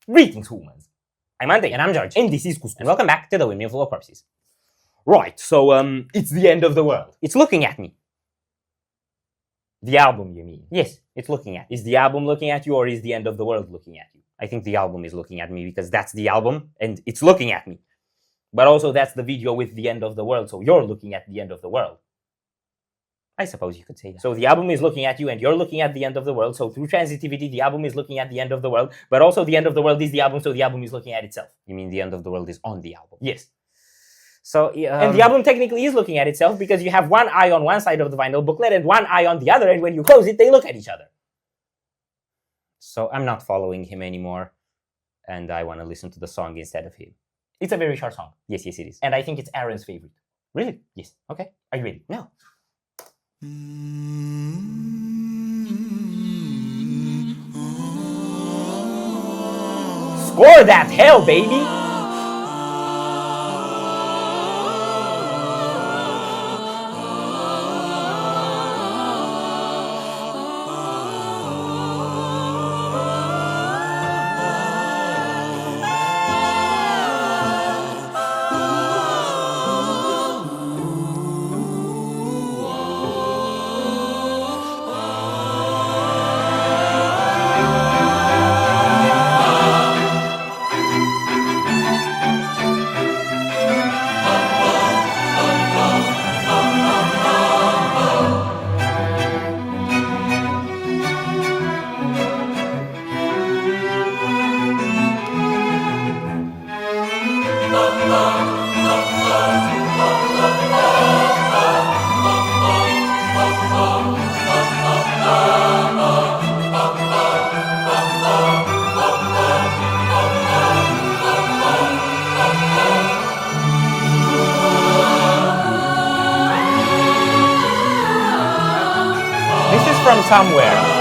Greetings, humans. I'm Andy. And I'm George. And this is Couscous. And welcome back to the Windmill full of corpses. Right, so, it's the end of the world. It's looking at me. The album, you mean? Yes, it's looking at me. Is the album looking at you, or is the end of the world looking at you? I think the album is looking at me because that's the album, and it's looking at me. But also, that's the video with the end of the world, so you're looking at the end of the world. I suppose you could say that. So the album is looking at you, and you're looking at the end of the world, so through transitivity, the album is looking at the end of the world, but also the end of the world is the album, so the album is looking at itself. You mean the end of the world is on the album? Yes. So, and the album technically is looking at itself because you have one eye on one side of the vinyl booklet and one eye on the other, and when you close it, they look at each other. So I'm not following him anymore, and I want to listen to the song instead of him. It's a very short song. Yes, it is. And I think it's Aaron's favorite. Really? Yes. Okay. Are you ready? No. Score that hell, baby! From somewhere.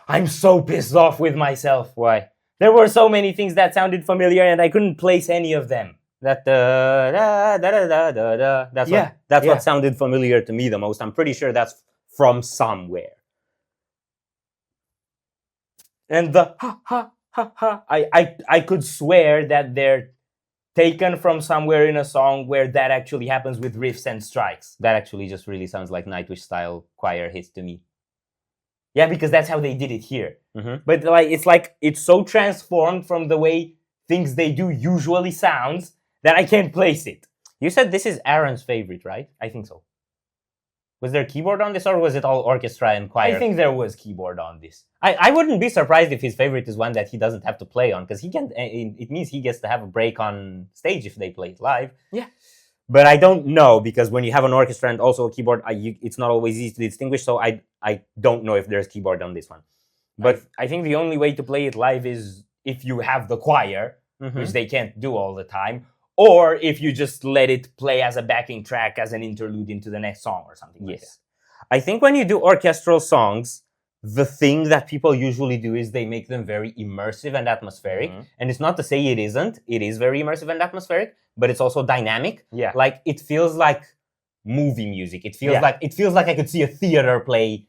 I'm so pissed off with myself. Why? There were so many things that sounded familiar and I couldn't place any of them. That's what sounded familiar to me the most. I'm pretty sure that's from somewhere. And the ha ha ha ha, I could swear that they're taken from somewhere in a song where that actually happens with riffs and strikes. That actually just really sounds like Nightwish style choir hits to me. Yeah, because that's how they did it here. Mm-hmm. But it's so transformed from the way things they do usually sounds that I can't place it. You said this is Aaron's favorite, right? I think so. Was there keyboard on this, or was it all orchestra and choir? I think there was keyboard on this. I wouldn't be surprised if his favorite is one that he doesn't have to play on, because it means he gets to have a break on stage if they play it live. Yeah. But I don't know, because when you have an orchestra and also a keyboard, it's not always easy to distinguish, so I don't know if there's keyboard on this one. But I think the only way to play it live is if you have the choir, which they can't do all the time, or if you just let it play as a backing track, as an interlude into the next song or something like that. I think when you do orchestral songs, the thing that people usually do is they make them very immersive and atmospheric. And it's not to say it isn't. It is very immersive and atmospheric, but it's also dynamic. Yeah. Like, it feels like movie music. It feels like I could see a theater play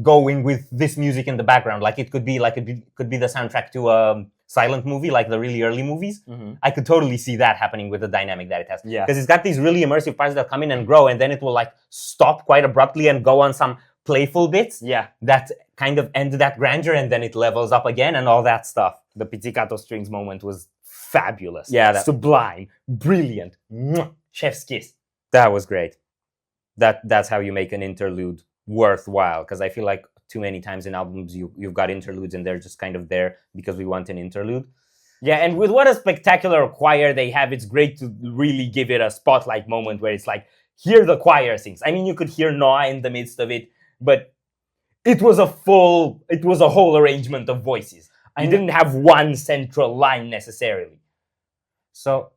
going with this music in the background. Like, it could be the soundtrack to a silent movie, like the really early movies. I could totally see that happening with the dynamic that it has. Yeah. Because it's got these really immersive parts that come in and grow, and then it will like stop quite abruptly and go on some playful bits that kind of end that grandeur, and then it levels up again and all that stuff. The pizzicato strings moment was fabulous. Yeah, sublime, brilliant. Mwah, chef's kiss. That was great. That's how you make an interlude worthwhile, because I feel like too many times in albums you've got interludes and they're just kind of there because we want an interlude. Yeah, and with what a spectacular choir they have, it's great to really give it a spotlight moment where it's like, hear the choir sings. I mean, you could hear Noah in the midst of it, but it was a whole arrangement of voices. You didn't have one central line necessarily. So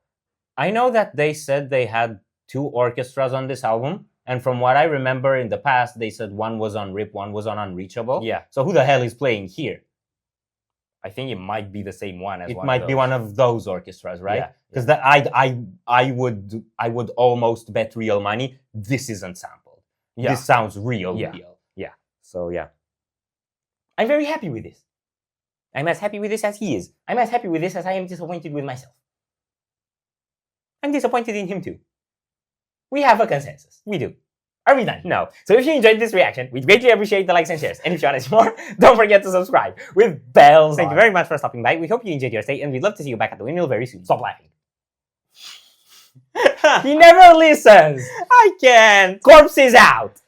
I know that they said they had 2 orchestras on this album, and from what I remember in the past, they said one was on RIP, one was on Unreachable. Yeah. So who the hell is playing here? I think it might be the same one as it one might of be one of those orchestras, right? Yeah. Because I would almost bet real money this isn't sampled. Yeah. This sounds real. Yeah. Real. Yeah. So yeah. I'm very happy with this. I'm as happy with this as he is. I'm as happy with this as I am disappointed with myself. I'm disappointed in him too. We have a consensus. We do. Are we done? No. So if you enjoyed this reaction, we'd greatly appreciate the likes and shares. And if you want to see more, don't forget to subscribe with bells Thank on. you very much for stopping by. We hope you enjoyed your stay, and we'd love to see you back at the Windmill very soon. Stop laughing. He never listens. I can't. Corpse is out.